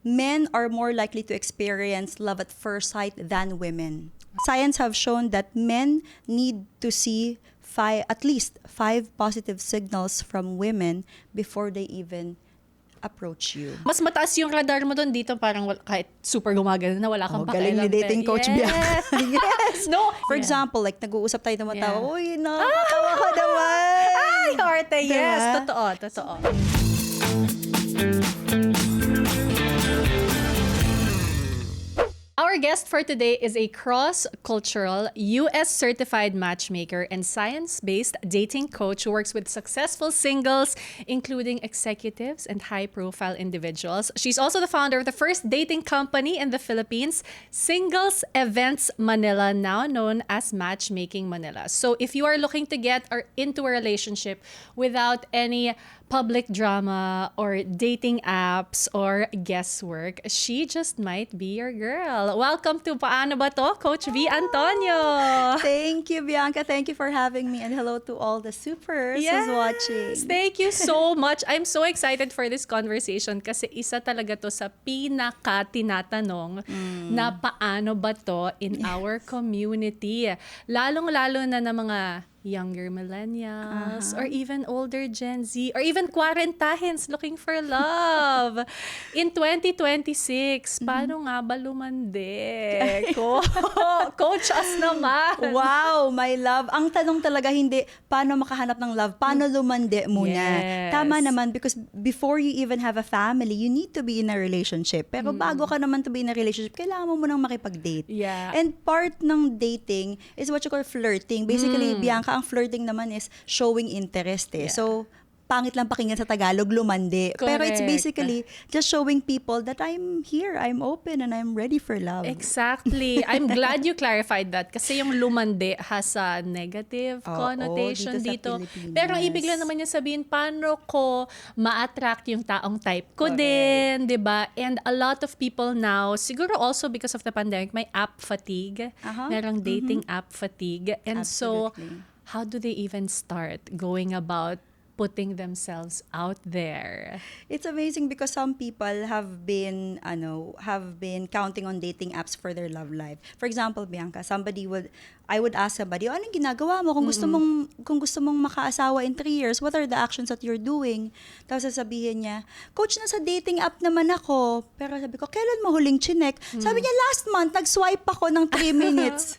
men are more likely to experience love at first sight than women. Science have shown that men need to see at least 5 positive signals from women before they even approach you. Mas mataas yung radar mo doon dito, parang kahit super gumagano na wala kang Galing ni pakialam. dating coach Bianca. Yes. No. For example, like nag-uusap tayo ng mga tao, Yeah. uy, nakakatawa ka naman. Ay, Arte, Diba? yes. Totoo. Our guest for today is a cross-cultural, US-certified matchmaker and science-based dating coach who works with successful singles, including executives and high-profile individuals. She's also the founder of the first dating company in the Philippines, Singles Events Manila, now known as Matchmaking Manila. So if you are looking to get or into a relationship without any public drama or dating apps or guesswork, she just might be your girl. Welcome to Paano Ba To, Coach V. Antonio. Thank you, Bianca. Thank you for having me. And hello to all the supers who's watching. Thank you so much. I'm so excited for this conversation kasi isa talaga to sa pinaka-tinatanong na paano ba to in our community. Lalong-lalo na ng mga younger millennials or even older Gen Z or even quarantahens looking for love. In 2026, paano nga ba lumande? Coach us naman. Wow, my love. Ang tanong talaga hindi, paano makahanap ng love? Paano lumande muna? Yes. Tama naman, because before you even have a family, you need to be in a relationship. Pero bago ka naman to be in a relationship, kailangan mo munang makipag-date. Yeah. And part ng dating is what you call flirting. Basically, Bianca, ang flirting naman is showing interest eh. Yeah. So, pangit lang pakinggan sa Tagalog, lumande. Pero it's Correct. basically just showing people that I'm here, I'm open, and I'm ready for love. Exactly. I'm glad you clarified that kasi yung lumande has a negative connotation dito sa dito. Pilipinas. Pero ang ibig lang naman niya sabihin, paano ko ma-attract yung taong type ko Correct. din, di ba? And a lot of people now, siguro also because of the pandemic, may app fatigue. Merong dating app fatigue. And Absolutely. so, how do they even start going about putting themselves out there? It's amazing because some people have been counting on dating apps for their love life. For example, Bianca, I would ask somebody, anong ginagawa mo? Kung gusto mong makaasawa in 3 years, what are the actions that you're doing? Tapos sasabihin niya, Coach, nasa dating app naman ako. Pero sabi ko, kailan mo huling chinek? Sabi niya, last month, nag-swipe ako ng 3 minutes.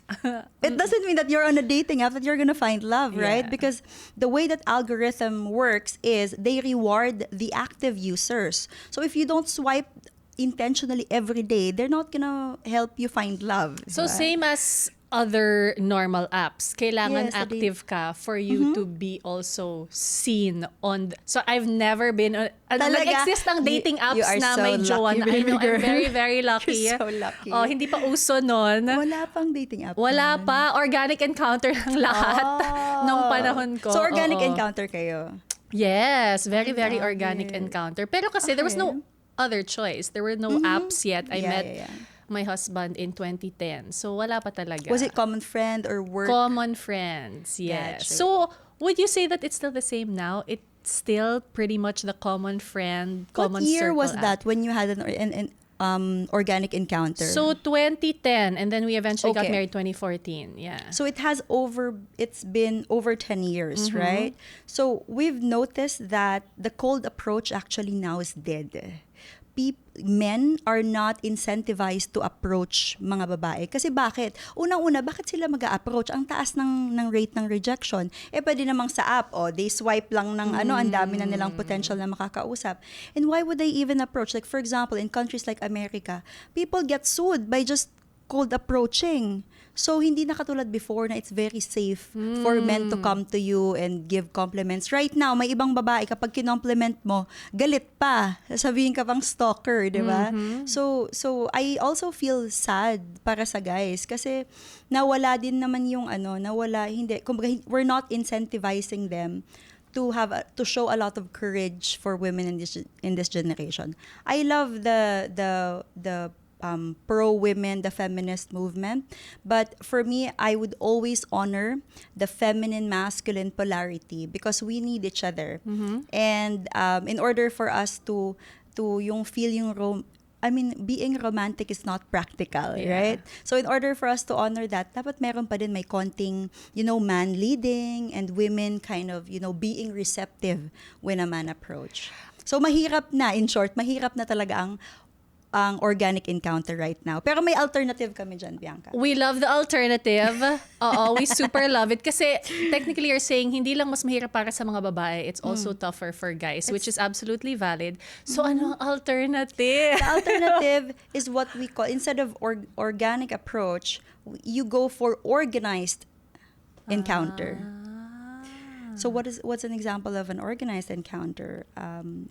It doesn't mean that you're on a dating app that you're gonna find love, right? Yeah. Because the way that algorithm works is they reward the active users. So if you don't swipe intentionally every day, they're not gonna help you find love. So diba? same as other normal apps, kailangan Yes, active ka for you to be also seen on. So I've never been nag-exist ang dating apps You are na so may jowa lucky, na. I know, baby girl. I'm very, very lucky. You're so lucky. Oh, hindi pa uso nun. Wala pang dating app. Wala nun. pa. Organic encounter lang lahat nung panahon ko. So organic Oo. encounter kayo. Yes, very, I very love organic it. encounter. Pero kasi there was no other choice. There were no apps yet. I met my husband in 2010. So wala pa talaga. Was it common friend or work? Common friends, yes. Gotcha. So, would you say that it's still the same now? It's still pretty much the common friend, common What year circle was app. that when you had an organic encounter? So, 2010, and then we eventually got Okay. married 2014. Yeah. So it's been over 10 years, right? So we've noticed that the cold approach actually now is dead. Men are not incentivized to approach mga babae. Kasi bakit? Unang-una, bakit sila mag-a-approach? Ang taas ng rate ng rejection. Pwede namang sa app, they swipe lang ng ang dami na nilang potential na makakausap. And why would they even approach? Like for example, in countries like America, people get sued by just cold approaching. So, hindi na katulad before na it's very safe for men to come to you and give compliments. Right now, may ibang babae, kapag kinompliment mo, galit pa. Sabihin ka pang stalker, di ba? So, I also feel sad para sa guys kasi nawala din naman yung kumbaga, we're not incentivizing them to show a lot of courage for women in this generation. I love the pro-women, the feminist movement. But for me, I would always honor the feminine-masculine polarity because we need each other. And in order for us to yung feel yung being romantic is not practical, Yeah. right? So in order for us to honor that, dapat meron pa din may konting, man leading and women kind of, being receptive when a man approach. So mahirap na, in short, mahirap na talaga ang organic encounter right now. Pero may alternative kami dyan, Bianca. We love the alternative. Oo, we super love it. Kasi technically you're saying hindi lang mas mahirap para sa mga babae, it's also tougher for guys, which is absolutely valid. So ano ang alternative? The alternative is what we call, instead of organic approach, you go for organized encounter. So what's an example of an organized encounter?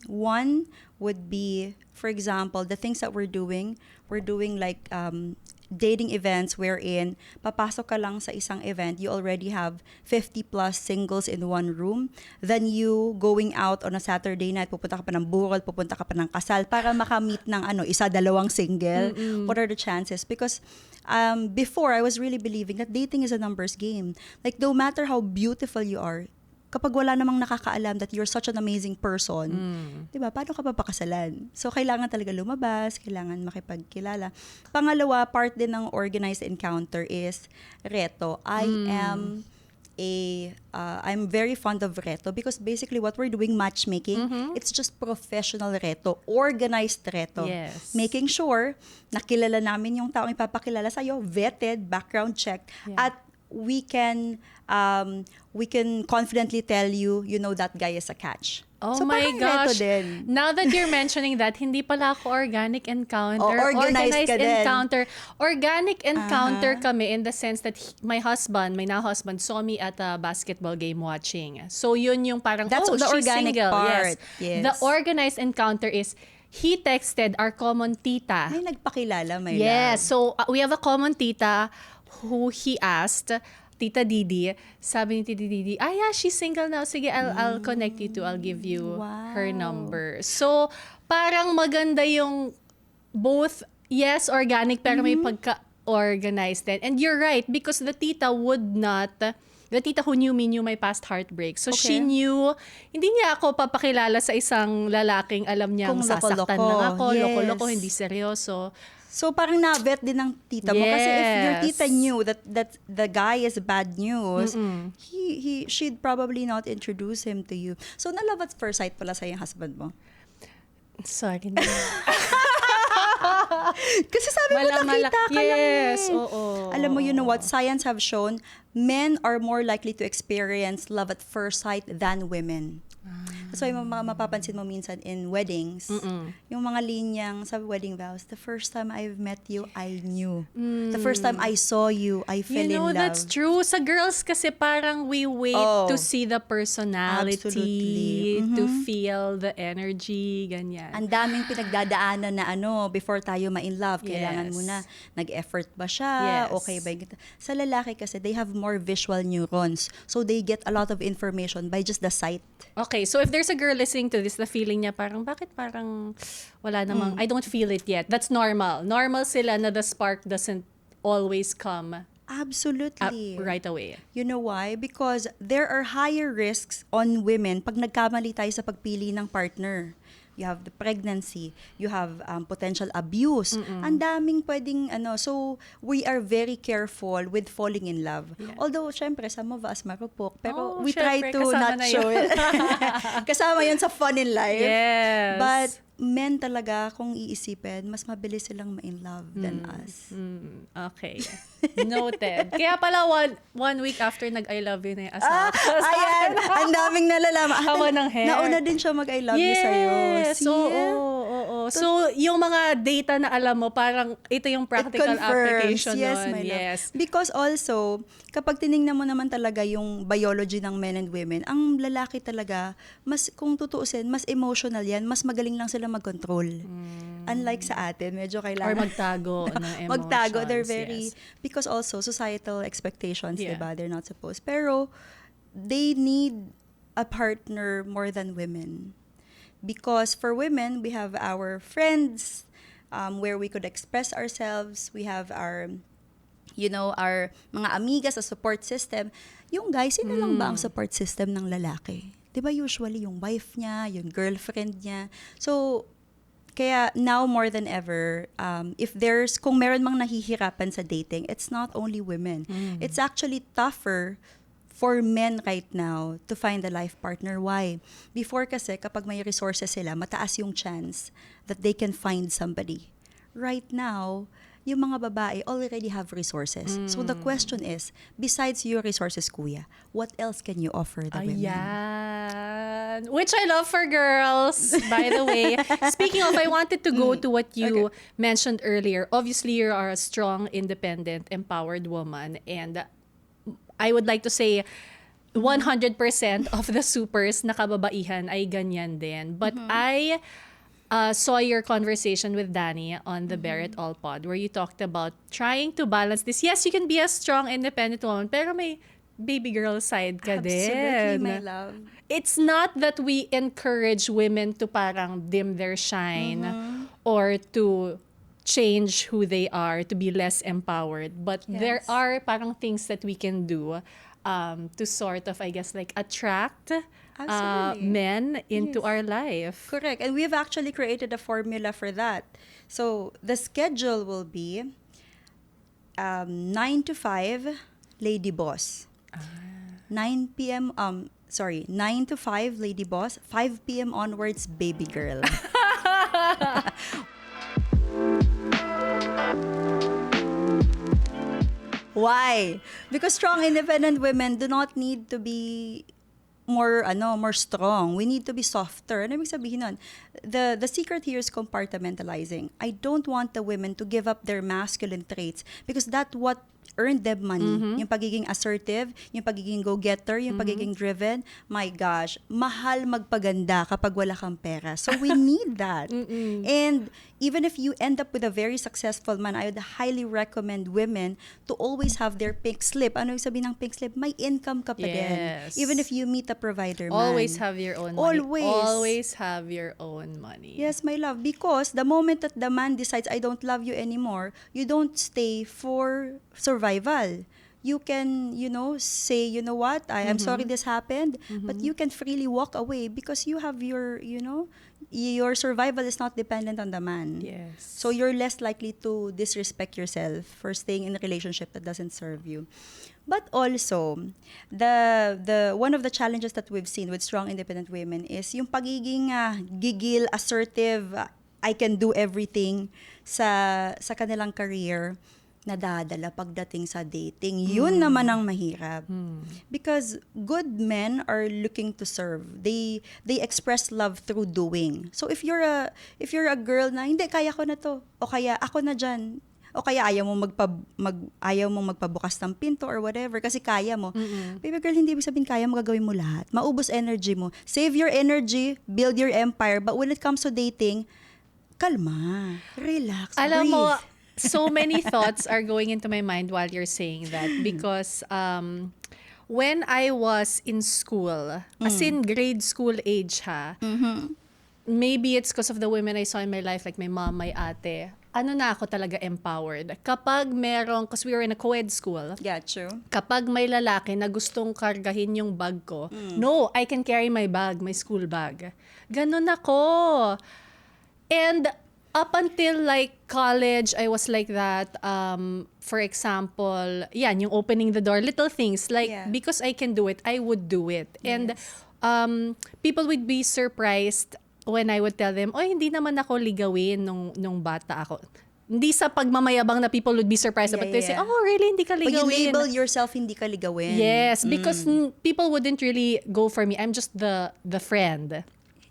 One would be, for example, the things that we're doing like dating events wherein papasok ka lang sa isang event, you already have 50 plus singles in one room. Then you going out on a Saturday night, pupunta ka pa ng burol, pupunta ka pa ng kasal para makamit ng isa, dalawang single. What are the chances? Because before, I was really believing that dating is a numbers game. Like, no matter how beautiful you are, kapag wala namang nakakaalam that you're such an amazing person, di ba, paano ka papakasalan? So, kailangan talaga lumabas, kailangan makipagkilala. Pangalawa, part din ng organized encounter is reto. I'm very fond of reto because basically what we're doing, matchmaking, it's just professional reto, organized reto. Yes. Making sure nakilala namin yung taong ipapakilala sa'yo, vetted, background check, at we can confidently tell you, that guy is a catch. Oh so, my parang reto gosh. din. Now that you're mentioning that, hindi pala ako organic encounter. Organized ka din. encounter. Organic encounter kami in the sense that my now husband, saw me at a basketball game watching. So yun yung parang, That's the she's organic single. part. Yes. Yes. The organized encounter is, he texted our common tita. May nagpakilala, my Yes. love. So we have a common tita who he asked, Tita Didi, sabi ni Tita Didi, yeah, she's single now. Sige, I'll connect you to, I'll give you her number. So, parang maganda yung both, yes, organic, pero may pagka-organized din. And you're right, because the tita who knew me knew my past heartbreak. So, she knew, hindi niya ako papakilala sa isang lalaking alam niyang Kung sasaktan loko-loko. lang ako, Yes. loko-loko, hindi seryoso. So, parang na-vet din ng tita mo. Kasi if your Yes. tita knew that the guy is bad news, she'd probably not introduce him to you. So, na-love at first sight pala sa yung husband mo. Sorry. Kasi sabi mo, nakita ka lang Yes, eh. oo. Alam mo, you know what? Science have shown men are more likely to experience love at first sight than women. That's why mapapansin mo minsan in weddings, yung mga linyang sa wedding vows, the first time I've met you, I knew. The first time I saw you, I fell in love. That's true. Sa girls kasi parang we wait to see the personality, Absolutely. to feel the energy, ganyan. Ang daming pinagdadaanan na before tayo ma-in love. Kailangan Yes. muna, nag-effort ba siya? Yes. Okay ba? Sa lalaki kasi, they have more visual neurons. So, they get a lot of information by just the sight. Okay, so if there's a girl listening to this, the feeling niya parang, bakit parang wala namang, I don't feel it yet. That's normal. Normal sila na the spark doesn't always come Absolutely. right away. You know why? Because there are higher risks on women pag nagkamali tayo sa pagpili ng partner. You have the pregnancy, you have potential abuse. Ang daming pwedeng so we are very careful with falling in love. Yeah. Although syempre some of us marupok, pero Oh, we try syempre, to kasama not na show yun. it. Kasama yun sa fun in life. Yes. But men talaga, kung iisipin, mas mabilis silang ma-in love than us. Okay. Noted. Kaya pala one week after nag-I love you na yung asawa ko. Ayan, ang daming nalalaman. Hawa ng hair. Nauna din siya mag-I love you sa'yo. Yes. See? Oo. So, yung mga data na alam mo, parang ito yung practical It confirms. application Yes, nun. my love. Yes. Because also, kapag tinignan mo naman talaga yung biology ng men and women, ang lalaki talaga, kung tutuusin, mas emotional yan, mas magaling lang sila mag-control. Unlike sa atin, medyo Or kailangan... magtago ng emotions. Magtago, they're very... yes. Because also, societal expectations, Yeah. diba? They're not supposed. Pero, they need a partner more than women. Because for women, we have our friends, where we could express ourselves. We have our mga amigas sa support system. Yung guys, sino lang ba ang support system ng lalaki? Diba usually yung wife niya, yung girlfriend niya. So, Kaya now more than ever, kung meron mang nahihirapan sa dating, it's not only women. It's actually tougher for men right now to find a life partner. Why? Before kasi, kapag may resources sila, mataas yung chance that they can find somebody. Right now, yung mga babae already have resources. So the question is, besides your resources, kuya, what else can you offer the women? Ayan. Which I love for girls, by the way. Speaking of, I wanted to go to what you mentioned earlier. Obviously, you are a strong, independent, empowered woman. And I would like to say 100% of the supers na kababaihan ay ganyan din. But I saw your conversation with Danny on the Bear It All pod where you talked about trying to balance this. Yes, you can be a strong, independent woman, pero may baby girl side ka Absolutely, din. my love. It's not that we encourage women to parang dim their shine or to change who they are, to be less empowered. But there Yes. are parang things that we can do to sort of, I guess, like attract Absolutely. men into Yes. our life. Correct. And we've actually created a formula for that. So the schedule will be 9 to 5, Lady Boss. 9 p.m. 9 to 5, Lady Boss. 5 p.m. onwards, Baby Girl. Why? Because strong, independent women do not need to be more strong. We need to be softer. Ano ibig sabihin nun? The secret here is compartmentalizing. I don't want the women to give up their masculine traits because that's what earned them money. Yung pagiging assertive, yung pagiging go-getter, yung pagiging driven. My gosh, mahal magpaganda kapag wala kang pera. So we need that. And even if you end up with a very successful man, I would highly recommend women to always have their pink slip. Ano yung sabihin ng pink slip? May income ka pa din. Yes. Even if you meet a provider man. Always have your own money. Always. Always have your own money. Yes, my love. Because the moment that the man decides, I don't love you anymore, you don't stay for survival. You can, say, you know what, I'm sorry this happened, but you can freely walk away because you have your survival is not dependent on the man. Yes. So you're less likely to disrespect yourself for staying in a relationship that doesn't serve you. But also, the one of the challenges that we've seen with strong independent women is yung pagiging gigil, assertive, I can do everything sa kanilang career, nadadala pagdating sa dating. Yun naman ang mahirap. Because good men are looking to serve. They express love through doing. So if you're a girl na hindi kaya ko na to, o kaya ako na diyan, o kaya ayaw mo magpabukas ng pinto or whatever kasi kaya mo. Baby girl, hindi ibig sabihin kaya mo, gagawin mo lahat. Maubos energy mo. Save your energy, build your empire. But when it comes to dating, kalma, relax, Alam mo, breathe. so many thoughts are going into my mind while you're saying that because when I was in school, as in grade school age maybe it's because of the women I saw in my life, like my mom, my ate, na ako talaga empowered. Kapag because we were in a co-ed school, Got you. kapag may lalaki na gustong kargahin yung bag ko, no, I can carry my bag, my school bag. Ganun ako. And up until like college, I was like that. For example, yan, yung opening the door, little things. Like, Yeah. because I can do it, I would do it. And people would be surprised when I would tell them, oh, hindi naman ako ligawin nung bata ako. Hindi sa pagmamayabang na people would be surprised about they say, Yeah. oh, really, hindi ka But you ligawin. label yourself hindi ka ligawin. Yes, because people wouldn't really go for me. I'm just the friend.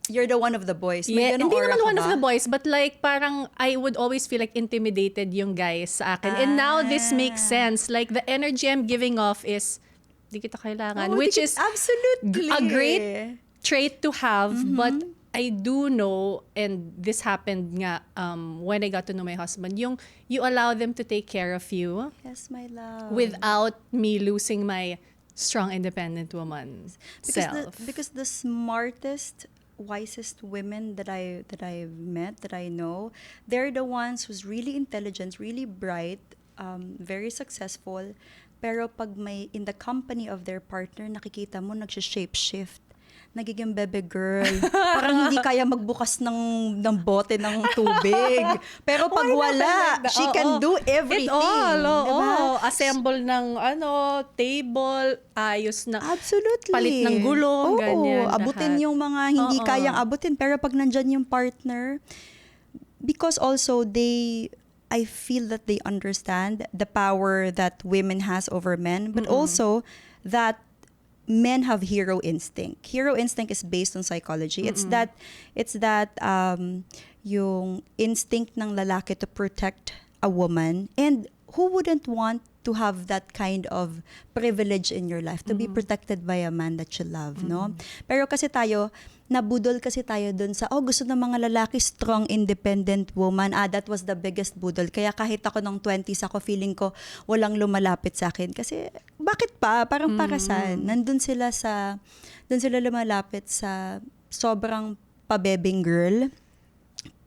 You're the one of the boys. May Yeah, ganong hindi aura naman ka one of ba? the boys, but like parang I would always feel like intimidated yung guys sa akin. And now this makes sense. Like the energy I'm giving off is, di kita kailangan. Oh, Which di- is absolutely a great trait to have, but I do know, and this happened nga when I got to know my husband, yung you allow them to take care of you Yes, my love. without me losing my strong, independent woman self. Because the smartest, wisest women that I've met, that I know, they're the ones who's really intelligent, really bright, very successful, pero pag may in the company of their partner, nakikita mo nagsha-shape shift. nagiging bebe girl. Parang hindi kaya magbukas ng bote ng tubig. Pero pag wala, she can do everything. It all, diba? Assemble ng table, ayos na. Absolutely. Palit ng gulong, ganyan. Abutin lahat. yung mga hindi kayang abutin. Pero pag nandyan yung partner, because also I feel that they understand the power that women has over men, but also that men have hero instinct. Hero instinct is based on psychology. It's that yung instinct ng lalaki to protect a woman, and who wouldn't want to have that kind of privilege in your life, to be protected by a man that you love, no? Pero kasi nabudol kasi tayo dun sa, gusto ng mga lalaki, strong, independent woman. That was the biggest budol. Kaya kahit ako nung 20s ako, feeling ko walang lumalapit sa akin. Kasi, bakit pa? Parang para saan? Nandun sila lumalapit sa sobrang pabebing girl.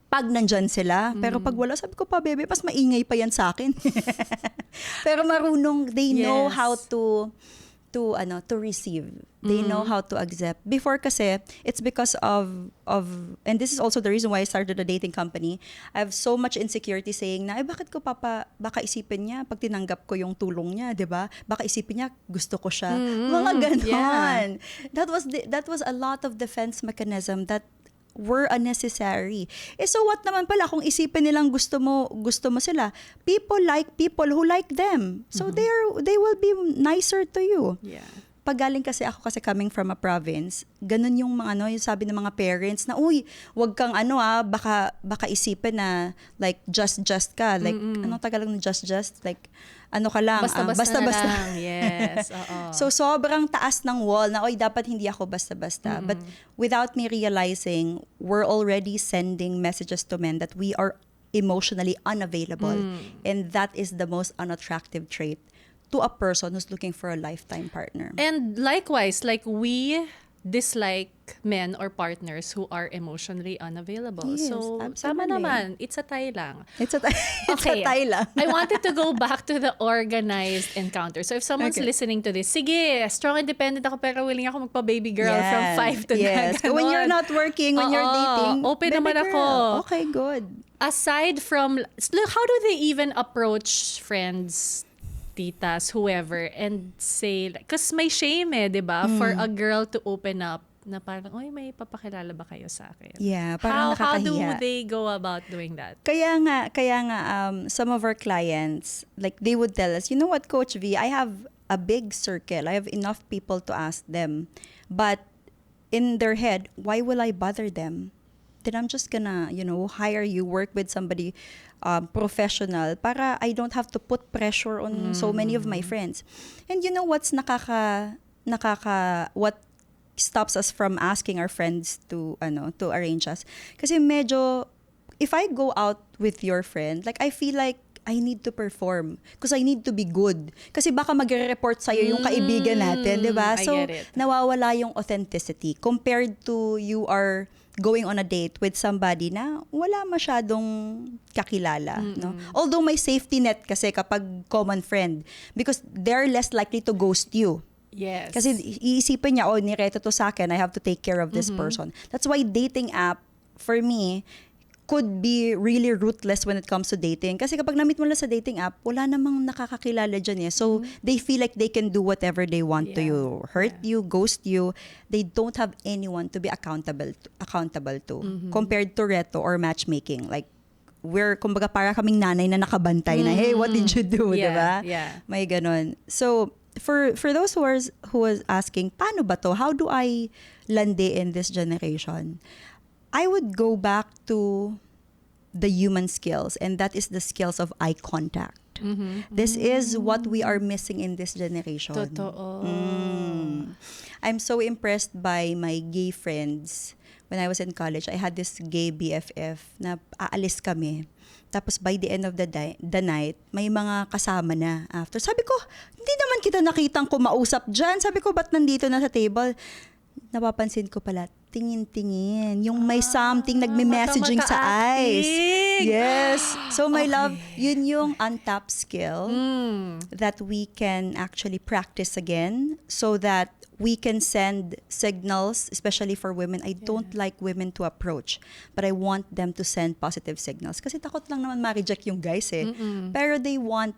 Pag nandyan sila. Pero pag wala, sabi ko, pabebe, pas maingay pa yan sa akin. Pero marunong, they know how to receive. They know how to accept. Before kasi, it's because of and this is also the reason why I started a dating company. I have so much insecurity saying na, bakit ko baka isipin niya pag tinanggap ko yung tulong niya, 'di ba? Baka isipin niya gusto ko siya. Mga ganon. Yeah. That was a lot of defense mechanism that were unnecessary. So what naman pala kung isipin nilang gusto mo sila? People like people who like them. So they will be nicer to you. Yeah. Pag galing kasi ako coming from a province, ganun yung mga yung sabi ng mga parents na, wag kang baka isipin na like just ka, like anong Tagalog ng just, like ka lang, basta lang. Yes, oo. So sobrang taas ng wall na dapat hindi ako basta-basta. But without me realizing, we're already sending messages to men that we are emotionally unavailable, and that is the most unattractive trait to a person who's looking for a lifetime partner. And likewise, like we dislike men or partners who are emotionally unavailable. Yes, so, absolutely. tama naman. It's a tie lang. It's a tie lang. I wanted to go back to the organized encounter. So if someone's listening to this, sige, strong independent ako pero willing ako magpa-baby girl from 5 to 9. When you're not working, when you're dating, open baby naman girl. ako. Okay, good. Aside from, how do they even approach friends, titas, whoever, and say, because may shame diba? For a girl to open up na parang, may papakilala ba kayo sa akin? Yeah, parang How do nakakahiya. they go about doing that? Kaya nga, some of our clients, like they would tell us, you know what, Coach V, I have a big circle. I have enough people to ask them. But in their head, why will I bother them? Then I'm just gonna, hire you, work with somebody professional para I don't have to put pressure on so many of my friends. And you know what's what stops us from asking our friends to arrange us? Kasi medyo, if I go out with your friend, like I feel like I need to perform because I need to be good. Kasi baka magre-report sa'yo yung kaibigan natin, di ba? So, nawawala yung authenticity compared to you are going on a date with somebody na wala masyadong kakilala. No? Although may safety net kasi kapag common friend because they're less likely to ghost you. Yes. Kasi iisipin niya, nireto to sa akin, I have to take care of this person. That's why dating app, for me, could be really ruthless when it comes to dating. Kasi kapag na-meet mo lang sa dating app, wala namang nakakakilala dyan . So, they feel like they can do whatever they want to you. Hurt you, ghost you. They don't have anyone to be accountable to. Compared to reto or matchmaking. Like, kumbaga para kaming nanay na nakabantay na, hey, what did you do? Diba? Yeah. May ganon. So, for those who was asking, paano ba to? How do I landi in this generation? I would go back to the human skills, and that is the skills of eye contact. This is what we are missing in this generation. Totoo. I'm so impressed by my gay friends. When I was in college, I had this gay BFF na aalis kami. Tapos by the end of the night, may mga kasama na after. Sabi ko, hindi naman kita nakitang kumausap dyan. Sabi ko, ba't nandito na sa table? Napapansin ko pala, tingin-tingin. Yung may something nagme-messaging sa eyes. Mata-mata-aktig. Yes. So my Okay. love, yun yung untapped skill that we can actually practice again so that we can send signals, especially for women. I don't like women to approach, but I want them to send positive signals. Kasi takot lang naman ma-reject yung guys eh. Pero they want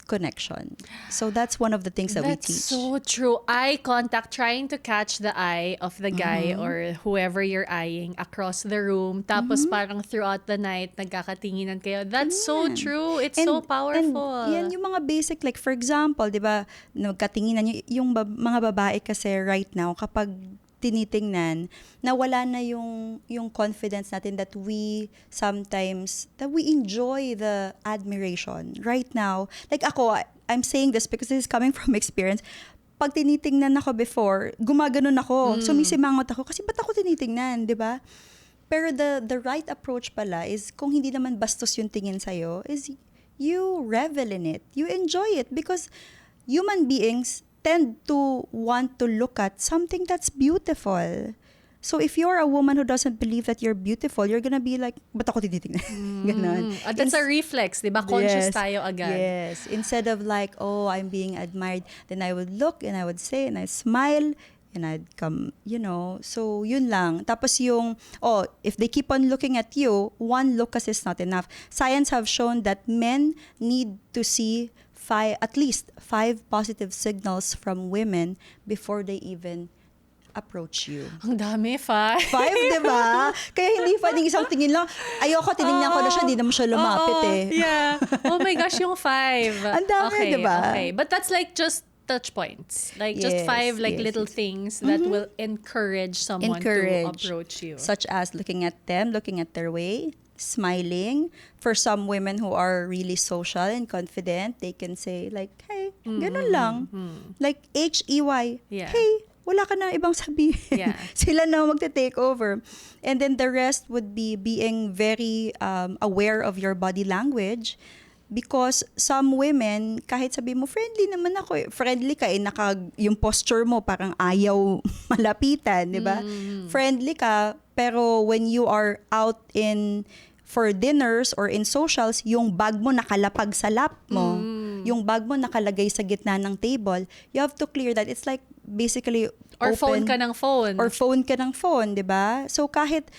connection. So that's one of the things that we That's teach. so true. Eye contact, trying to catch the eye of the guy or whoever you're eyeing across the room. Tapos parang throughout the night, nagkakatinginan kayo. That's so Yan. true. It's so powerful. And yan yung mga basic, like for example, di ba, nagkatinginan yung mga babae kasi right now, kapag tinitingnan, nawala na yung confidence natin that we enjoy the admiration. Right now, like ako, I'm saying this because this is coming from experience. Pag tinitingnan ako before, gumaganon ako. Sumisimangot ako kasi ba't ako tinitingnan, di ba? Pero the right approach pala is kung hindi naman bastos yung tingin sa'yo, is you revel in it. You enjoy it because human beings tend to want to look at something that's beautiful. So if you're a woman who doesn't believe that you're beautiful, you're gonna be like, ba't ako tinitingnan? Ganon. That's a reflex, di ba? Conscious Yes, tayo agad. Yes. Instead of like, oh, I'm being admired, then I would look and I would say and I smile and I'd come, so yun lang. Tapos if they keep on looking at you, one look kasi is not enough. Science have shown that men need to see at least 5 positive signals from women before they even approach you. Ang dami, 5. 5, di ba? Kaya hindi pwedeng isang tingin lang. Ayoko, tinignan ko na siya, di naman siya lumapit eh. Yeah. Oh my gosh, yung 5. Ang dami, okay, di ba? Okay. But that's like just touch points. Like just Yes, 5 like yes, little yes. things that will encourage someone to approach you. Such as looking at them, looking at their way, smiling. For some women who are really social and confident, they can say like, hey, ganun lang. Like H-E-Y, Yeah. hey, wala ka na ibang sabihin. Yeah. Sila na magte-take over. And then the rest would be being very aware of your body language. Because some women, kahit sabi mo, friendly naman ako. Friendly ka, yung posture mo parang ayaw malapitan, di ba? Friendly ka, pero when you are out for dinners or in socials, yung bag mo nakalapag sa lap mo. Yung bag mo nakalagay sa gitna ng table. You have to clear that. It's like basically Or open, phone ka ng phone. Or phone ka ng phone, di ba? So kahit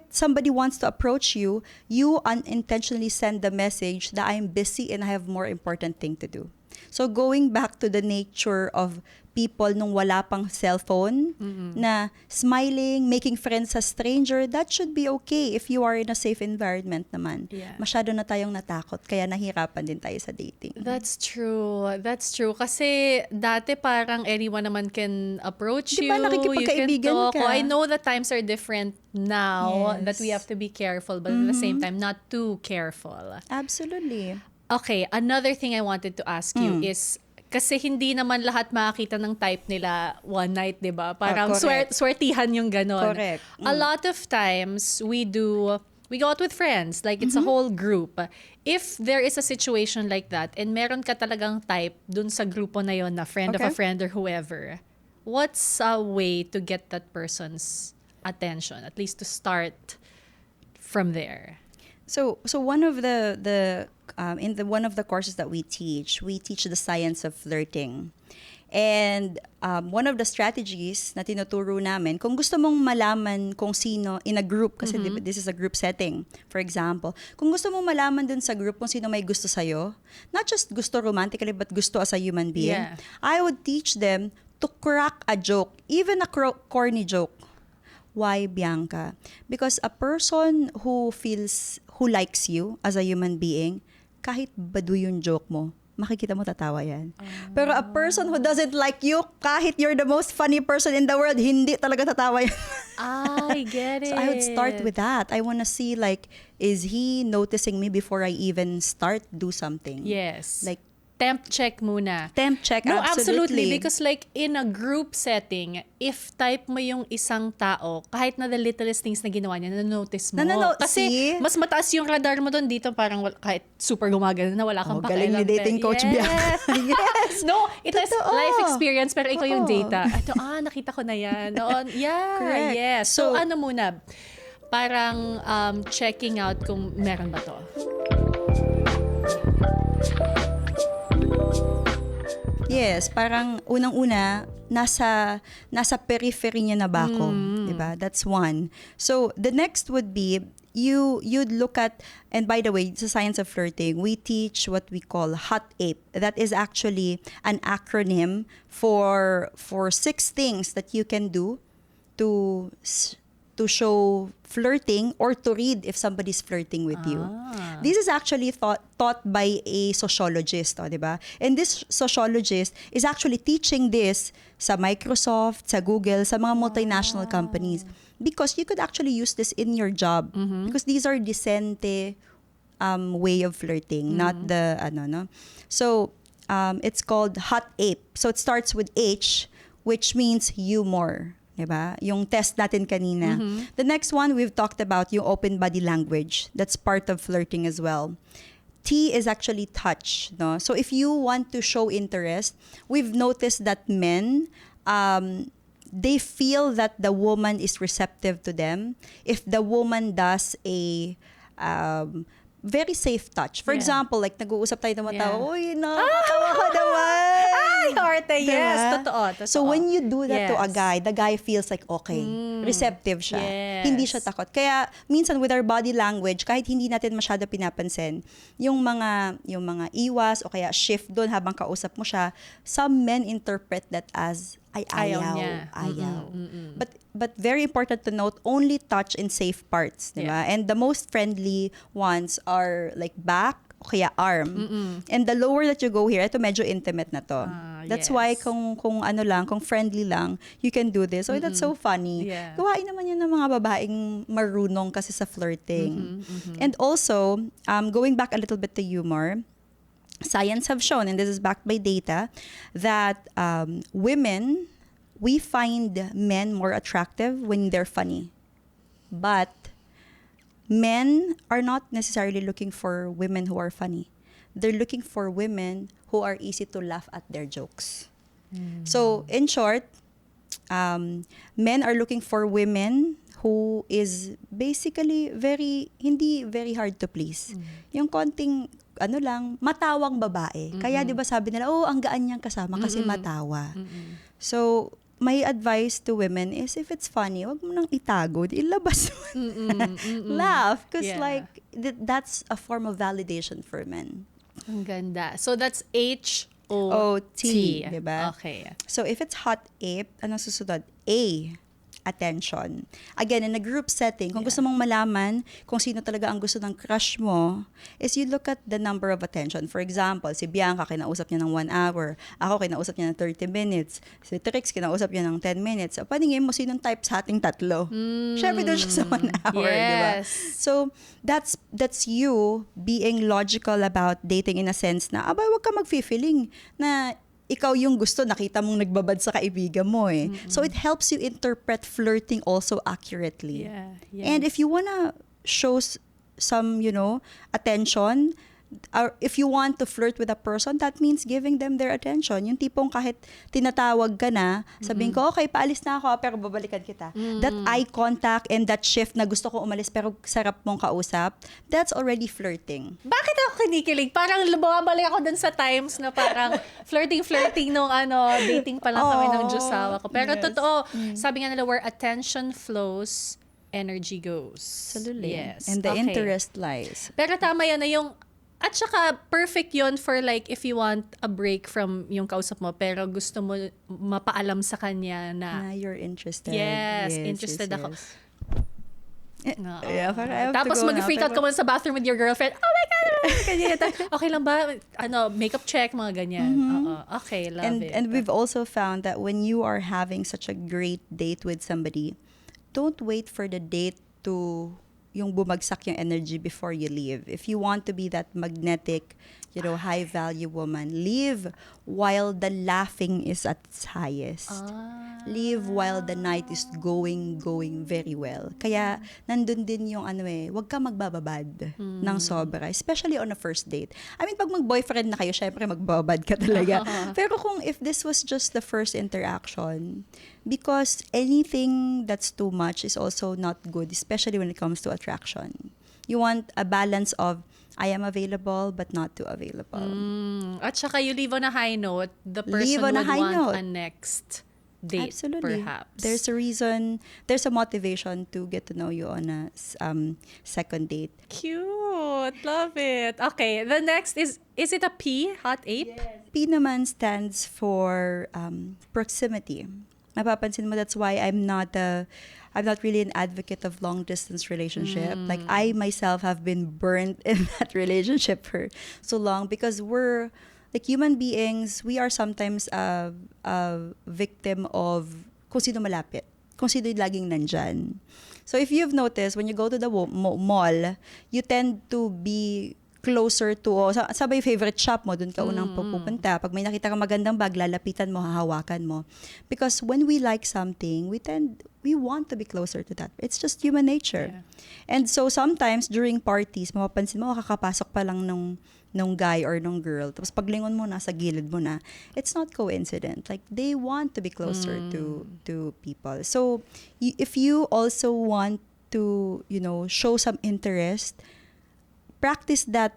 somebody wants to approach you, you unintentionally send the message that I'm busy and I have more important thing to do. So going back to the nature of people nung wala pang cellphone, na smiling, making friends sa stranger, that should be okay if you are in a safe environment naman. Yeah. Masyado na tayong natakot, kaya nahirapan din tayo sa dating. That's true. That's true. Kasi dati parang anyone naman can approach Di ba, you. nakikipagkaibigan You can talk. ka? I know that times are different now, Yes. that we have to be careful, but at the same time, not too careful. Absolutely. Okay, another thing I wanted to ask you is, kasi hindi naman lahat makakita ng type nila one night, di ba? Parang correct. swertihan yung ganon. Correct. A lot of times, we go out with friends. Like, it's a whole group. If there is a situation like that, and meron ka talagang type dun sa grupo na yon na friend of a Okay. friend or whoever, what's a way to get that person's attention? At least to start from there. So one of the one of the courses that we teach the science of flirting. And one of the strategies na tinuturo namin, kung gusto mong malaman kung sino in a group, kasi this is a group setting, for example, kung gusto mong malaman dun sa group kung sino may gusto sa'yo, not just gusto romantically, but gusto as a human being, Yeah. I would teach them to crack a joke, even a corny joke. Why, Bianca? Because a person who likes you as a human being, kahit badu yung joke mo, makikita mo tatawa yan. Pero a person who doesn't like you, kahit you're the most funny person in the world, hindi talaga tatawa yan. I get it. So I would start with that. I want to see like, is he noticing me before I even do something? Yes. Like, temp check muna. Temp check, No, absolutely. Because like in a group setting, if type mo yung isang tao, kahit na the littlest things na ginawa niya, na-notice mo. Kasi see? mas mataas yung radar mo doon dito, parang kahit super gumagana na wala kang Galing pakialam. ni dating coach Bianca. Yes. No, it is Totoo. life experience, pero ikaw yung Oo. data. Ito, nakita ko na yan. Noon, yeah, Correct. yes. So, So, ano muna, parang checking out kung meron ba to. Yes, parang unang-una nasa periphery niya na ba ako, 'di ba? That's one. So the next would be you'd look at, and by the way, sa Science of Flirting, we teach what we call hot ape. That is actually an acronym for 6 things that you can do to show flirting or to read if somebody's flirting with you. This is actually taught by a sociologist, di ba? And this sociologist is actually teaching this sa Microsoft, sa Google, sa mga multinational companies, because you could actually use this in your job, because these are decente way of flirting, not the no. So it's called hot ape. So it starts with H, which means humor. Diba? Yung test natin kanina. The next one, we've talked about yung open body language. That's part of flirting as well. T is actually touch. No? So if you want to show interest, we've noticed that men, they feel that the woman is receptive to them if the woman does a very safe touch. For example, like nag-uusap tayo ng mga tao, uy, nakakatawa ka naman. Ay, Horte, yes. Diba? Totoo. So when you do that to a Yes. guy, the guy feels like, okay, receptive siya. Yes. Hindi siya takot. Kaya minsan with our body language, kahit hindi natin masyado pinapansin, yung mga iwas o kaya shift doon habang kausap mo siya, some men interpret that as Ayaw ayaw. niya. But very important to note, only touch in safe parts, di ba? And the most friendly ones are like back o kaya arm. And the lower that you go here, ito medyo intimate na to. That's why kung friendly lang, you can do this. So that's so funny. Yeah. Gawain naman yun ng mga babaeng marunong kasi sa flirting. And also, going back a little bit to humor, science have shown, and this is backed by data, that women, we find men more attractive when they're funny. But men are not necessarily looking for women who are funny. They're looking for women who are easy to laugh at their jokes. So, in short, men are looking for women who is basically hindi very hard to please. Yung konting matawang babae. Kaya 'di ba sabi nila, ang gaan niyang kasama kasi matawa. So, my advice to women is if it's funny, wag mo nang itago, ilabas mo. Laugh, because that's a form of validation for men. Ang ganda. So that's H-O-T. Diba? Okay. So if it's hot ape, anong susunod? A, attention. Again, in a group setting, kung gusto mong malaman kung sino talaga ang gusto ng crush mo, is you look at the number of attention. For example, si Bianca, kinausap niya ng 1 hour. Ako, kinausap niya ng 30 minutes. Si Trix, kinausap niya ng 10 minutes. So, paningin mo, sinong type sa ating tatlo? Siyempre doon siya sa 1 hour, di ba? Yes. So, that's you being logical about dating in a sense na, wag ka mag-feeling na ikaw yung gusto, nakita mong nagbabad sa kaibigan mo eh. So it helps you interpret flirting also accurately. Yeah. And if you wanna show some, attention, or if you want to flirt with a person, that means giving them their attention. Yung tipong kahit tinatawag ka na, sabihin ko, okay, paalis na ako, pero babalikan kita. That eye contact and that shift na gusto ko umalis pero sarap mong kausap, that's already flirting. Bakit ako kinikilig? Parang bumabalik ako dun sa times na parang flirting nung dating pa lang kami ng Diyosawa ko. Pero totoo, sabi nga nila, where attention flows, energy goes. Absolutely. Yes. And the Okay. interest lies. Pero tama yan na yung, at saka perfect yon for like if you want a break from yung kausap mo pero gusto mo mapaalam sa kanya na You're interested. yes, interested ako. Yeah, parang I have Tapos to go mag-freak na, out ka muna sa bathroom with your girlfriend. Oh my God! Ganyan. Okay lang ba? Makeup check, mga ganyan. Okay, love it. And we've also found that when you are having such a great date with somebody, don't wait for the date to yung bumagsak yung energy before you leave. If you want to be that magnetic, high value woman, leave while the laughing is at its highest. Leave while the night is going very well. Kaya nandun din yung wag ka magbababad ng sobra, especially on a first date. I mean, pag mag-boyfriend na kayo, syempre magbababad ka talaga. Pero kung if this was just the first interaction, because anything that's too much is also not good, especially when it comes to attraction. You want a balance of I am available but not too available. At saka you leave on a high note, the person Leave on a would high want note. a next date, Absolutely. perhaps. There's a reason, there's a motivation to get to know you on a second date. Cute. Love it. Okay, the next is it a P? Hot ape? P naman stands for proximity. Napapansin mo, that's why I'm not really an advocate of long distance relationship. Like I myself have been burnt in that relationship for so long because we're like human beings, we are sometimes a victim of kung sino malapit, kung sino laging nandyan. So if you've noticed, when you go to the mall, you tend to be closer to, sabay favorite shop mo, dun ka unang pupunta. Pag may nakita kang magandang bag, lalapitan mo, hahawakan mo. Because when we like something, we want to be closer to that. It's just human nature. Yeah. And so sometimes during parties, mapapansin mo, kakapasok pa lang nung guy or nung girl. Tapos paglingon mo na, sa gilid mo na, it's not coincident. Like, they want to be closer to people. So, if you also want to, show some interest, practice that,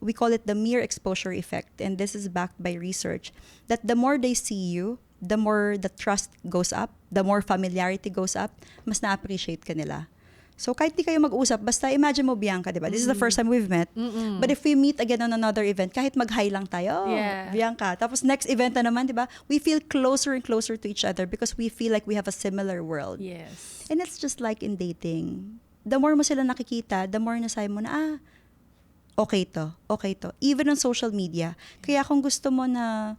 we call it the mere exposure effect. And this is backed by research. That the more they see you, the more the trust goes up, the more familiarity goes up, mas na-appreciate ka nila. So, kahit di kayo mag-usap, basta imagine mo, Bianca, di ba? This is the first time we've met. But if we meet again on another event, kahit mag-hi lang tayo, Yeah. Bianca. Tapos next event na naman, di ba? We feel closer and closer to each other because we feel like we have a similar world. Yes. And it's just like in dating. The more mo sila nakikita, the more nasabi mo na, okay to. Even on social media. Kaya kung gusto mo na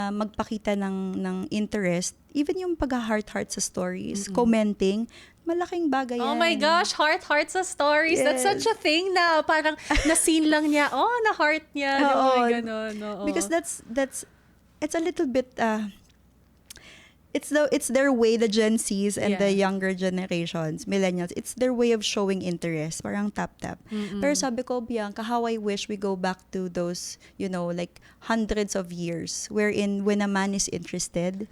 magpakita ng interest, even yung pag-heart sa stories, commenting, malaking bagay yan. Oh my gosh, heart sa stories. That's Yes. such a thing na parang na-scene lang niya. Oh, na-heart niya. Oo. May ganun. Oo. Because it's a little bit, it's their way, the Gen Zs and the younger generations, millennials, it's their way of showing interest, parang tap. Pero sabi ko, Bianca, how I wish we go back to those, like hundreds of years, wherein when a man is interested,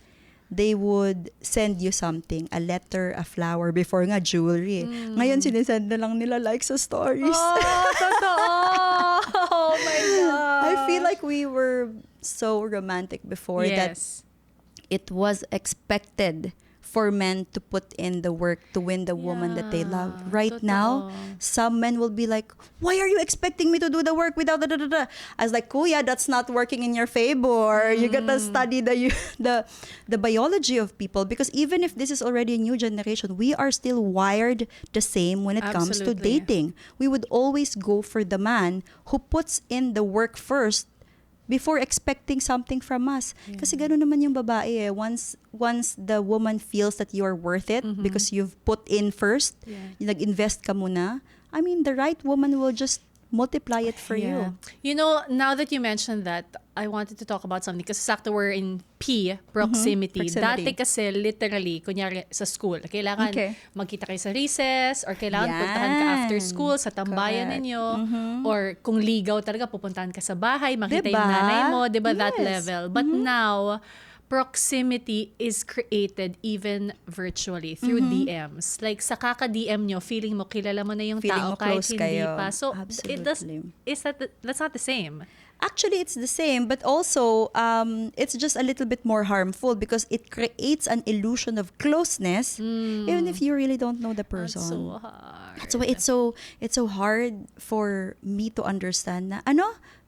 they would send you something, a letter, a flower, before nga jewelry. Ngayon, sinisend na lang nila likes sa stories. Oh, totoo. Oh my God. I feel like we were so romantic before that Yes. it was expected for men to put in the work to win the woman that they love. Right Totoo. now, some men will be like, why are you expecting me to do the work without da-da-da-da? I was like, Kuya, that's not working in your favor. You gotta study the biology of people, because even if this is already a new generation, we are still wired the same when it comes to Absolutely. dating. We would always go for the man who puts in the work first before expecting something from us. Kasi gano'n naman yung babae eh. Once the woman feels that you're worth it because you've put in first, yung nag-invest ka muna, I mean, the right woman will just multiply it for you. You know, now that you mentioned that, I wanted to talk about something kasi sakto we're in P, proximity. Proximity. Dati kasi literally, kunyari sa school, kailangan Okay. magkita kayo sa recess or kailangan Yan. puntahan ka after school sa tambayan Correct. ninyo or kung ligaw talaga, pupuntahan ka sa bahay, makita Diba? yung nanay mo, diba, that Yes. level. But now, proximity is created even virtually through DMs. Like sa kaka-DM nyo, feeling mo kilala mo na yung Feeling tao mo kahit close hindi kayo. pa. So Absolutely. that's not the same. Actually, it's the same, but also it's just a little bit more harmful because it creates an illusion of closeness, even if you really don't know the person. That's so hard. That's why it's so hard for me to understand na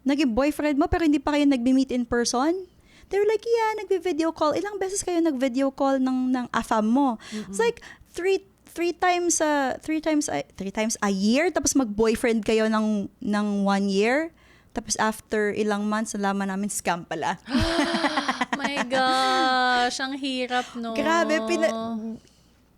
naging boyfriend mo pero hindi pa kayo nagbi-meet in person. They're like, yeah, nagvi-video call. Ilang beses kayo nag-video call ng afam mo? It's like three times a year, tapos mag-boyfriend kayo ng 1 year. Tapos after ilang months, nalaman namin scam pala. My gosh, ang hirap, no? Grabe,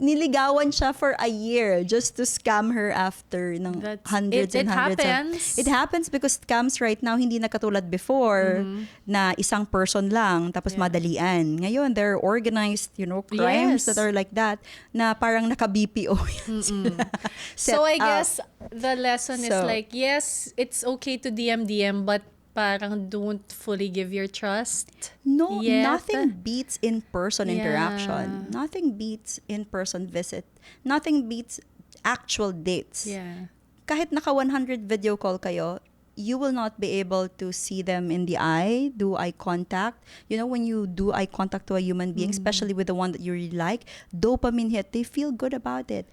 niligawan siya for a year just to scam her after ng hundreds and hundreds. It happens because scams right now hindi na katulad before na isang person lang tapos madalian. Ngayon, there are organized, crimes that are like that na parang naka-BPO yan sila. So I guess the lesson is like, yes, it's okay to DM, but parang don't fully give your trust. No, nothing beats in-person interaction. Nothing beats in-person visit. Nothing beats actual dates. Yeah. Kahit naka 100 video call kayo, you will not be able to see them in the eye, do eye contact. When you do eye contact to a human being, especially with the one that you really like, dopamine hit, they feel good about it.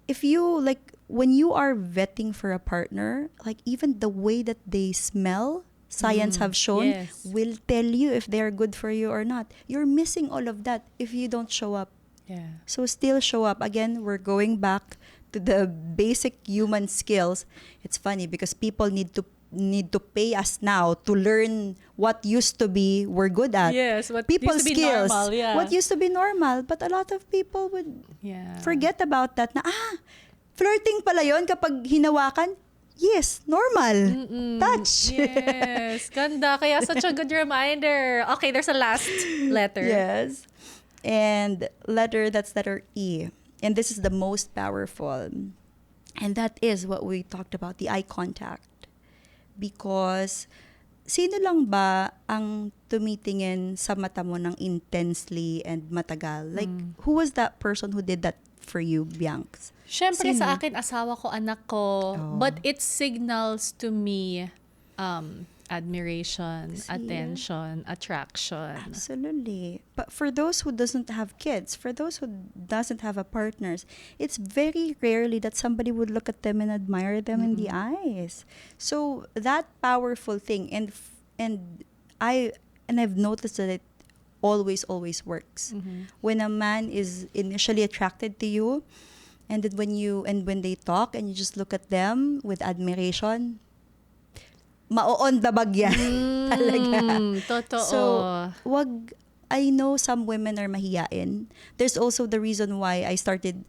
If you, when you are vetting for a partner, even the way that they smell, science have shown, will tell you if they're good for you or not. You're missing all of that if you don't show up. Yeah. So still show up. Again, we're going back to the basic human skills. It's funny because people need to pay us now to learn what used to be we're good at. Yes, what People's used to be skills. normal. Yeah. What used to be normal. But a lot of people would forget about that na, flirting pala yon kapag hinawakan. Yes, normal. Touch. Yes. Ganda. Kaya such a good reminder. Okay, there's a last letter. Yes. And that's letter E. And this is the most powerful. And that is what we talked about, the eye contact. Because sino lang ba ang tumitingin sa mata mo ng intensely and matagal? Who was that person who did that for you, Bianx? Siyempre sa akin, asawa ko, anak ko. But it signals to me admiration, attention, attraction. Absolutely. But for those who doesn't have kids, for those who doesn't have a partners, it's very rarely that somebody would look at them and admire them in the eyes. So that powerful thing, and I've noticed that it always works. When a man is initially attracted to you, and then when they talk and you just look at them with admiration, ma-on the bag yan. Talaga. Totoo. So, I know some women are mahiyain. There's also the reason why I started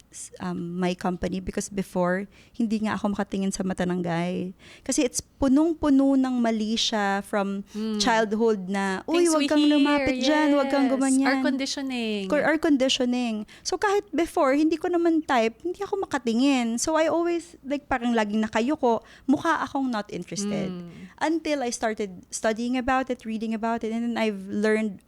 my company because before, hindi nga ako makatingin sa mata ng guy. Kasi it's punong-puno ng mali siya from childhood na, uy, wag kang lumapit dyan, wag kang gumanyan. Air conditioning. So kahit before, hindi ko naman type, hindi ako makatingin. So I always, parang laging nakayuko, mukha akong not interested. Until I started studying about it, reading about it, and then I've learned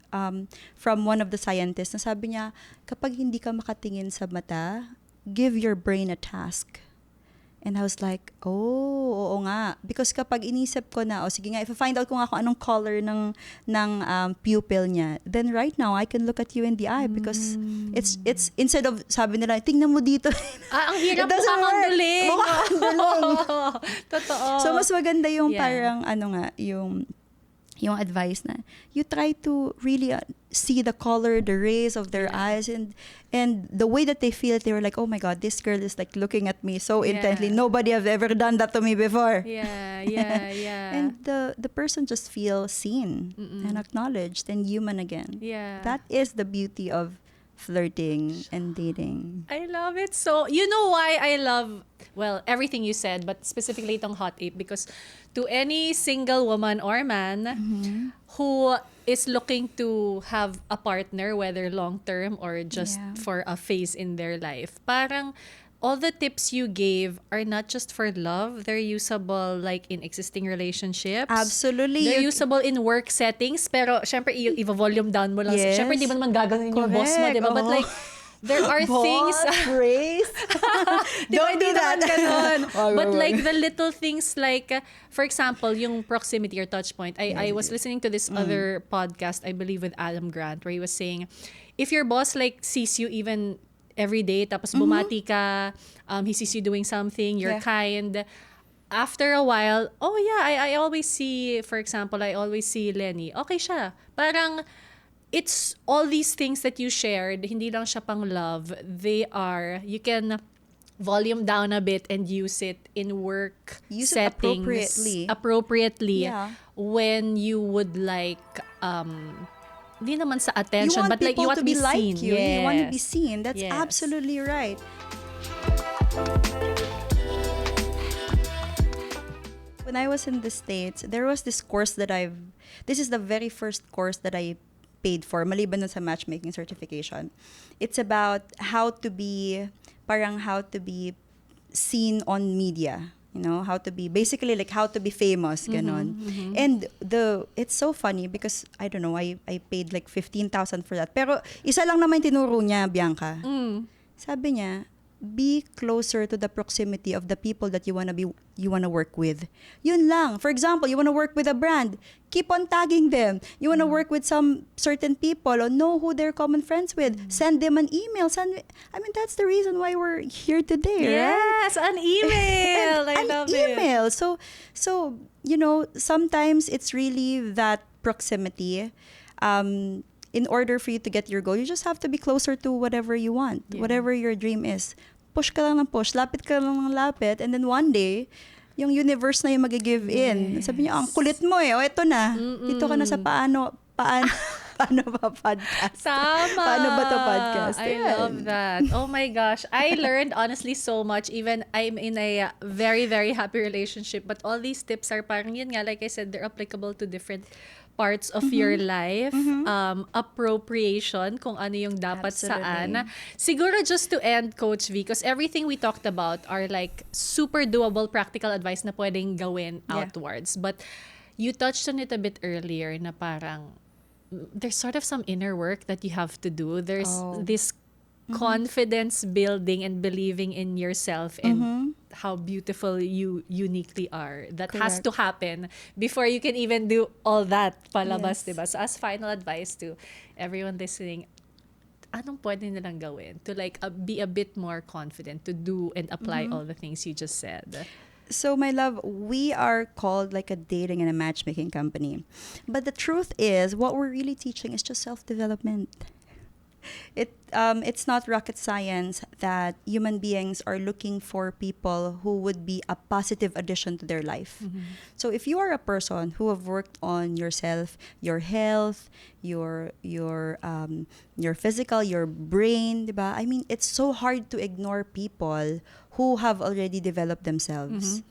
from one of the scientists na sabi niya, kapag hindi ka makatingin sa mata, give your brain a task. And I was like, oo nga. Because kapag inisip ko na, sige nga, if I find out kung ako anong color ng pupil niya, then right now, I can look at you in the eye because it's instead of, sabi nila, tingnan mo dito. Ang hirap mukha kang duling. Totoo. So, mas maganda yung parang, yung advice na you try to really see the color, the rays of their eyes, and the way that they feel it. They were like, oh my God, this girl is looking at me so intently. Nobody have ever done that to me before. Yeah. And the person just feels seen and acknowledged and human again. Yeah. That is the beauty of flirting and dating. I love it. So, you know why I love, everything you said, but specifically itong Hot 8, because to any single woman or man who is looking to have a partner, whether long-term or just for a phase in their life, parang all the tips you gave are not just for love. They're usable in existing relationships. Absolutely. They're usable in work settings. Pero, syempre, i-volume down mo lang. Yes. Syempre, di mo naman gaganon yung boss mo, di ba? But there are things... Praise. Don't do that. But the little things for example, yung proximity or touch point. I was listening to this other podcast, I believe with Adam Grant, where he was saying, if your boss sees you even every day, tapos bumati ka, he sees you doing something, you're kind. After a while, I always see, for example, Lenny. Okay siya. Parang, it's all these things that you shared, hindi lang siya pang love. You can volume down a bit and use it in work settings. Appropriately. Yeah. When you would Hindi naman sa You attention, want but like you people want to to be be like seen. you. You want to be Yes. seen. That's Yes. absolutely right. When I was in the States, there was this course this is the very first course that I paid for, maliban dun sa matchmaking certification. It's about how to be seen on media. You know, how to be, basically like how to be famous, ganon. And it's so funny because, I don't know, I paid like 15,000 for that. Pero isa lang naman tinuro niya, Bianca. Sabi niya, be closer to the proximity of the people that you wanna work with. Yun lang. For example, you wanna work with a brand, keep on tagging them. You wanna work with some certain people or know who they're common friends with. Send them an email. That's the reason why we're here today, right? Yes, an email. I love it. Email. So you know, sometimes it's really that proximity. In order for you to get your goal, you just have to be closer to whatever you want, whatever your dream is. Push ka lang ng push, lapit ka lang ng lapit, and then one day, yung universe na yung mag-give in. Sabi niya, ang kulit mo eh. O, eto na. Dito ka na sa paano ba podcast? Tama. Paano ba to podcast? I love that. Oh my gosh. I learned honestly so much. Even I'm in a very, very happy relationship. But all these tips are parang yun nga, like I said, they're applicable to different parts of your life. Appropriation, kung ano yung dapat saan. Siguro just to end, Coach V, because everything we talked about are like super doable practical advice na pwedeng gawin outwards. But you touched on it a bit earlier na parang there's sort of some inner work that you have to do. There's this confidence building and believing in yourself and how beautiful you uniquely are. That has to happen before you can even do all that palabas, diba? So as final advice to everyone listening, anong pwede nilang gawin to like be a bit more confident to do and apply all the things you just said? So, my love, we are called like a dating and a matchmaking company. But the truth is, what we're really teaching is just self-development. It's not rocket science that human beings are looking for people who would be a positive addition to their life. So if you are a person who have worked on yourself, your health, your physical, your brain, diba? I mean, it's so hard to ignore people who have already developed themselves.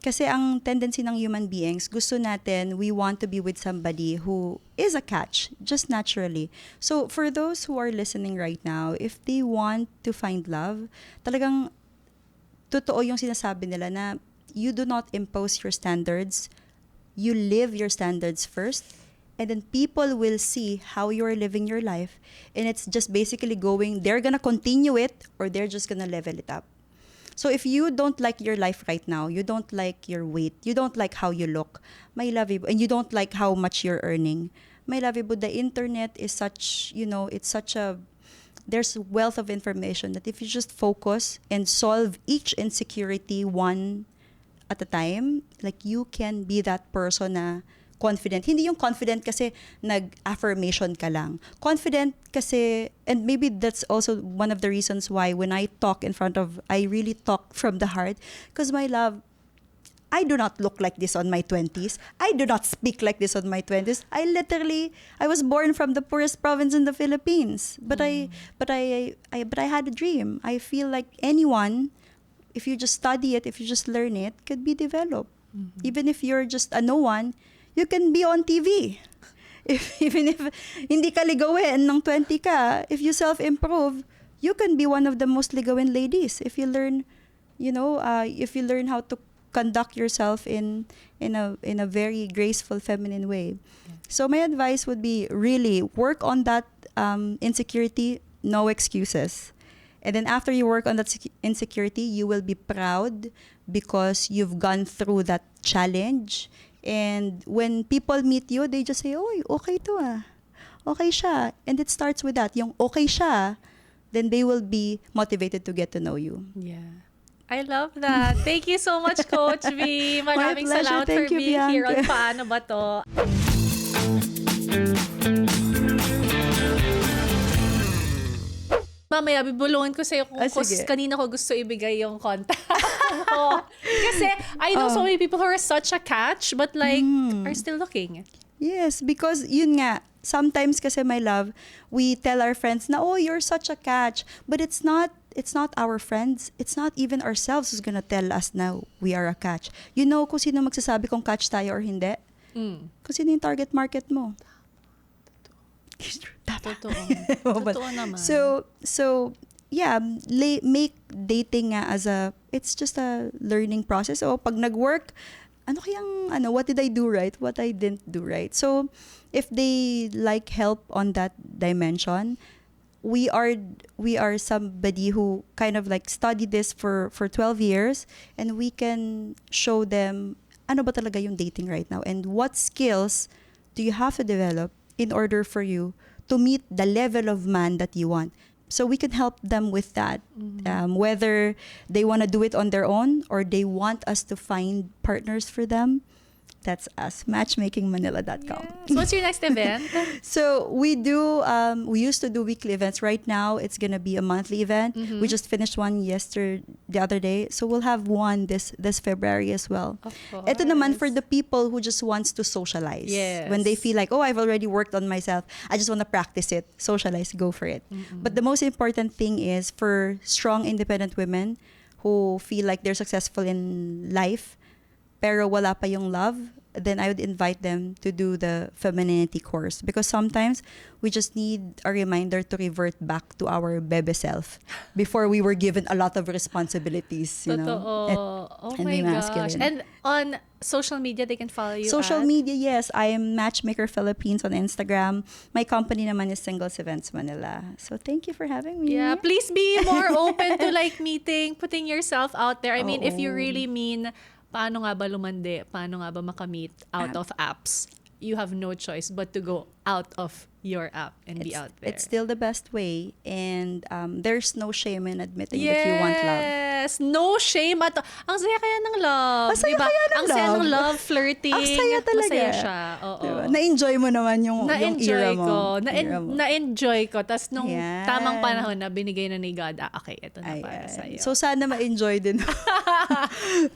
Kasi ang tendency ng human beings, gusto natin, we want to be with somebody who is a catch, just naturally. So, for those who are listening right now, if they want to find love, talagang totoo yung sinasabi nila na you do not impose your standards, you live your standards first, and then people will see how you're living your life, and it's just basically they're gonna continue it, or they're just gonna level it up. So if you don't like your life right now, you don't like your weight, you don't like how you look, my love, and you don't like how much you're earning, my love, the internet is such, there's wealth of information that if you just focus and solve each insecurity one at a time, like you can be that person na confident. Hindi yung confident kasi nag-affirmation ka lang. Confident kasi, and maybe that's also one of the reasons why when I talk I really talk from the heart. Because my love, I do not look like this on my 20s. I do not speak like this on my 20s. I was born from the poorest province in the Philippines. But I had a dream. I feel like anyone, if you just study it, if you just learn it, could be developed. Even if you're just a no one, you can be on TV. Even if hindi ka ligawin ng 20 ka, if you self-improve, you can be one of the most ligawin ladies. If you learn, if you learn how to conduct yourself in a very graceful, feminine way. So my advice would be really work on that insecurity, no excuses. And then after you work on that insecurity, you will be proud because you've gone through that challenge. And when people meet you, they just say, "Oy, okay to ah. Okay siya." And it starts with that. Yung okay siya, then they will be motivated to get to know you. Yeah. I love that. Thank you so much, Coach V. Maraming pleasure. salamat Thank for you, being here on Bianca. Paano Ba To? Mamaya, bibulungan ko sa'yo kung Sige. kanina ko gusto ibigay yung contact ko. Kasi I know so many people who are such a catch but like are still looking. Yes, because yun nga, sometimes kasi, my love, we tell our friends na, oh, you're such a catch. But it's not our friends. It's not even ourselves who's gonna tell us na we are a catch. You know kung sino magsasabi kung catch tayo or hindi? Kung sino yung target market mo. Totoo. Totoo naman. So yeah, make dating nga as it's just a learning process. So pag nag-work, what did I do right? What I didn't do right. So if they like help on that dimension, we are somebody who kind of like studied this for 12 years, and we can show them ano ba talaga yung dating right now and what skills do you have to develop in order for you to meet the level of man that you want. So we can help them with that, whether they want to do it on their own or they want us to find partners for them. That's us, matchmakingmanila.com. Yes. What's your next event? So we used to do weekly events. Right now, it's going to be a monthly event. We just finished one the other day. So we'll have one this February as well. Of course. Ito naman for the people who just wants to socialize. Yes. When they feel like, oh, I've already worked on myself. I just want to practice it. Socialize, go for it. But the most important thing is for strong, independent women who feel like they're successful in life, pero wala pa yung love, then I would invite them to do the femininity course, because sometimes we just need a reminder to revert back to our bebe self before we were given a lot of responsibilities, you know. Oh my gosh. And on social media, they can follow you Social media, yes. I am Matchmaker Philippines on Instagram. My company naman is Singles Events Manila. So thank you for having me. Yeah, please be more open to like meeting, putting yourself out there. I mean, if you really mean paano nga ba lumandi, paano nga ba makamit out of apps, you have no choice but to go out of your app and be out there. It's still the best way, and there's no shame in admitting that you want love. Yes, no shame at ang saya kaya ng love. Ang saya diba? kaya ng ang saya love. ng love, flirting. Ang saya talaga. Masaya siya. Oo. Diba? Na-enjoy mo naman yung era mo. Na-enjoy ko. Tapos nung Ayan. tamang panahon na binigay na ni God, okay, ito na para sa'yo. So sana ma-enjoy din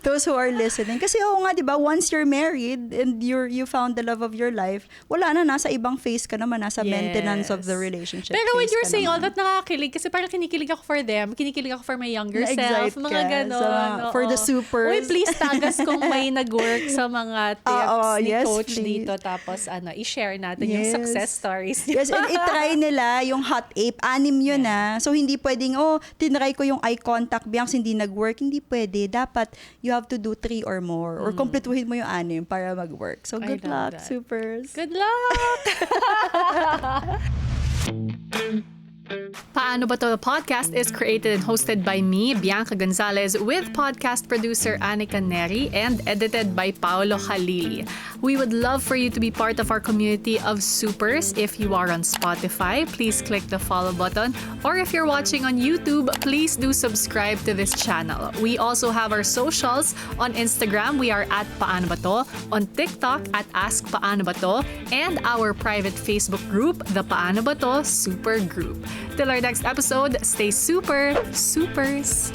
those who are listening. Kasi nga, di ba, once you're married and you found the love of your life, wala na, nasa ibang phase ka naman, nasa maintenance of the relationship. Pero when phase you're ka saying naman. all that, nakakakilig kasi parang kinikilig ako for them, kinikilig ako for my younger Na-excite self, mga ka ganon. for the supers. Uy, please tag us kung may nag-work sa mga tips ni yes, coach please. dito, tapos i-share natin yung success stories. Yes, and itry nila yung hot ape. 6 yun So hindi pwedeng, tinry ko yung eye contact, Bianx, hindi nag-work. Hindi pwede. Dapat you have to do 3 or more. Or kompletuhin mo yung 6 para mag-work. So good luck, that. supers. Good luck! Paano Ba To? The podcast is created and hosted by me, Bianca Gonzalez, with podcast producer Anika Neri and edited by Paolo Khalili. We would love for you to be part of our community of supers. If you are on Spotify, please click the follow button. Or if you're watching on YouTube, please do subscribe to this channel. We also have our socials. On Instagram, we are at Paano Ba To? On TikTok, at Ask Paano Ba To? And our private Facebook group, the Paano Ba To Super Group. Till our next episode, stay super, supers!